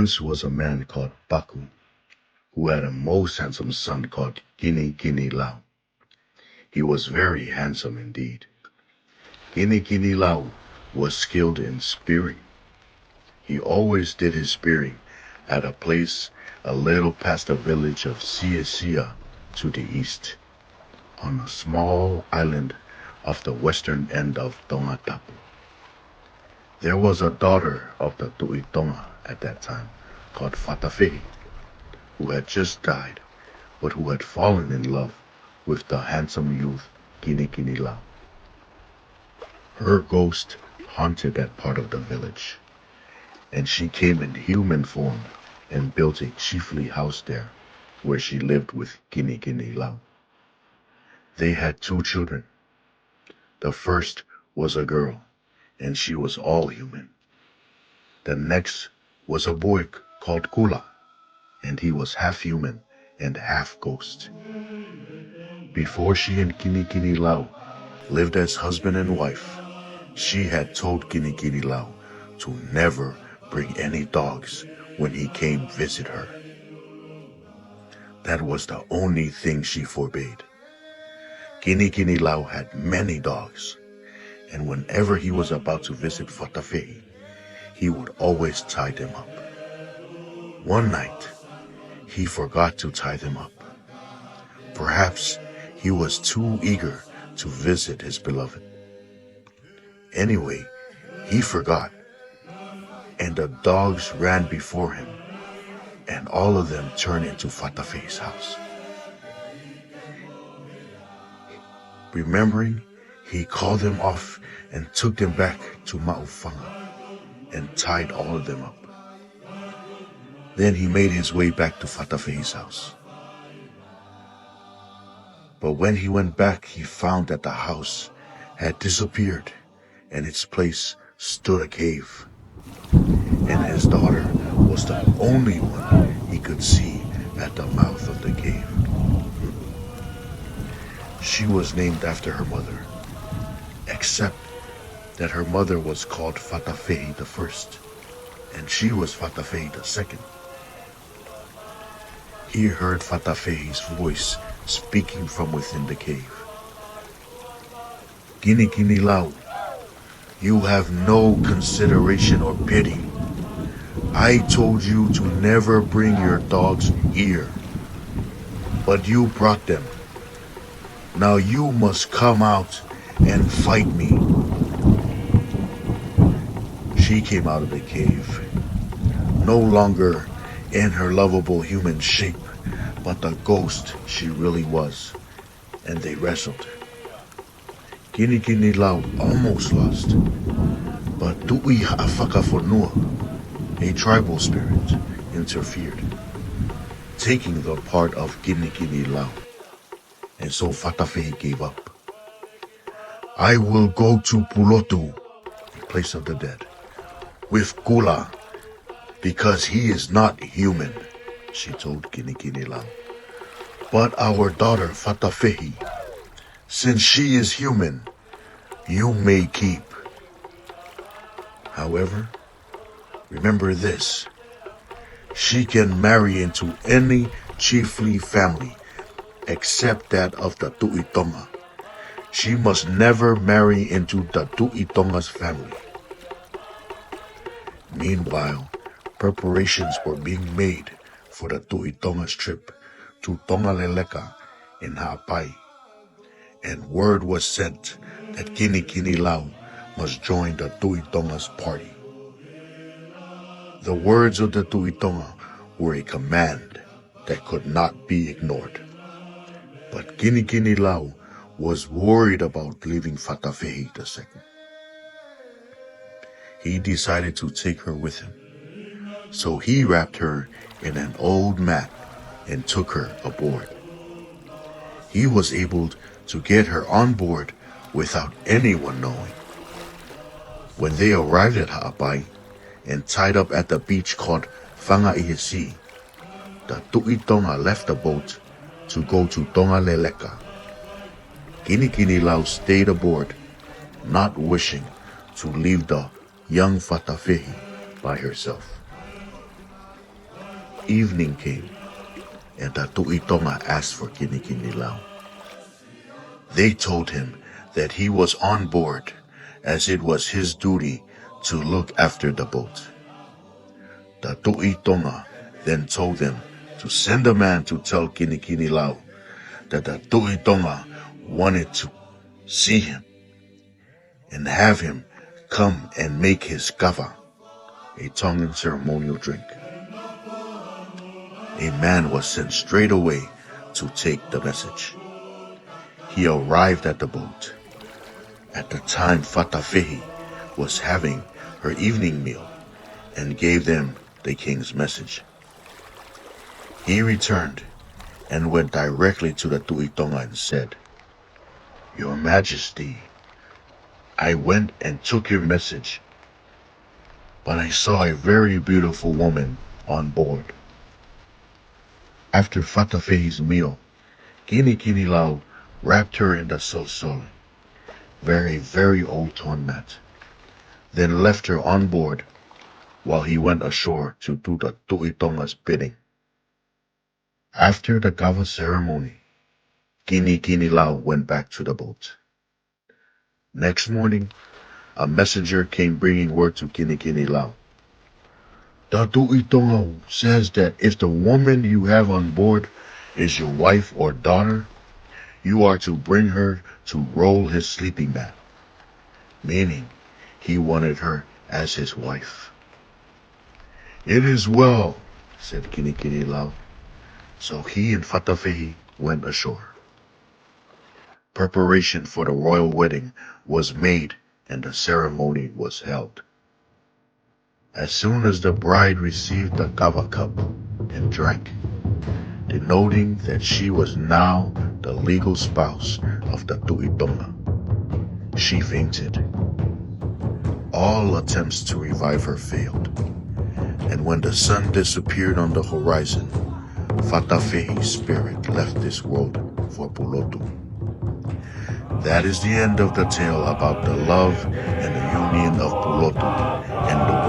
once was a man called Paku, who had a most handsome son called Kinikinilau. He was very handsome indeed. Kinikinilau was skilled in spearing. He always did his spearing at a place a little past the village of Sia to the east, on a small island off the western end of Tonga Tapu. There was a daughter of the Tu'i Tonga at that time called Fatafehi, who had just died, but who had fallen in love with the handsome youth Kinikinilau. Her ghost haunted that part of the village, and she came in human form and built a chiefly house there, where she lived with Kinikinilau. They had 2 children. The first was a girl, and she was all human. The next was a boy called Kula, and he was half human and half ghost. Before she and Kinikinilau lived as husband and wife, she had told Kinikinilau to never bring any dogs when he came visit her. That was the only thing she forbade. Kinikinilau had many dogs, and whenever he was about to visit Fatafehi, he would always tie them up. One night, he forgot to tie them up. Perhaps he was too eager to visit his beloved. Anyway, he forgot, and the dogs ran before him, and all of them turned into Fatafehi's house. Remembering, he called them off and took them back to Ma'ufanga and tied all of them up. Then he made his way back to Fatafehi's house. But when he went back, he found that the house had disappeared, and its place stood a cave. And his daughter was the only one he could see at the mouth of the cave. She was named after her mother, except that her mother was called Fatafehi the First, and she was Fatafehi the Second. He heard Fatafehi's voice speaking from within the cave. Kinikinilau, you have no consideration or pity. I told you to never bring your dogs here, but you brought them. Now you must come out and fight me. She came out of the cave, no longer in her lovable human shape, but the ghost she really was, and they wrestled. Kinikinilau almost lost, but Tu'i Tonga, a tribal spirit, interfered, taking the part of Kinikinilau, and so Fatafehi gave up. I will go to Pulotu, the place of the dead, with Kula, because he is not human, she told Kinikinilau. But our daughter Fatafehi, since she is human, you may keep. However, remember this, she can marry into any chiefly family except that of the Tu'i Tonga. She must never marry into the Tu'i Tonga's family. Meanwhile, preparations were being made for the Tu'i Tonga's trip to Tongaleleka in Ha'apai, and word was sent that Kinikinilau must join the Tu'i Tonga's party. The words of the Tu'i Tonga were a command that could not be ignored. But Kinikinilau was worried about leaving Fatafehi II. He decided to take her with him. So he wrapped her in an old mat and took her aboard. He was able to get her on board without anyone knowing. When they arrived at Ha'apai and tied up at the beach called Fananga, the Tu'i Tonga left the boat to go to Tongaleleka. Kinikinilau stayed aboard, not wishing to leave the young Fatafehi by herself. Evening came, and the Tu'i Tonga asked for Kinikinilau. They told him that he was on board, as it was his duty to look after the boat. The Tu'i Tonga then told them to send a man to tell Kinikinilau that the Tu'i Tonga wanted to see him and have him come and make his kava, a Tongan ceremonial drink. A man was sent straight away to take the message. He arrived at the boat. At the time, Fatafehi was having her evening meal and gave them the king's message. He returned and went directly to the Tu'i Tonga and said, "Your Majesty, I went and took your message, but I saw a very beautiful woman on board." After Fatafehi's meal, Kinikinilau wrapped her in the solsol, very old torn mat, then left her on board while he went ashore to do the Tu'i Tonga's bidding. After the kava ceremony, Kinikinilau went back to the boat. Next morning, a messenger came bringing word to Kinikinilau. "The Tu'i Tonga says that if the woman you have on board is your wife or daughter, you are to bring her to roll his sleeping mat," meaning he wanted her as his wife. "It is well," said Kinikinilau. So he and Fatafehi went ashore. Preparation for the royal wedding was made and the ceremony was held. As soon as the bride received the kava cup and drank, denoting that she was now the legal spouse of the Tu'i Tonga, she fainted. All attempts to revive her failed, and when the sun disappeared on the horizon, Fatafehi's spirit left this world for Pulotu. That is the end of the tale about the love and the union of Pulotu and the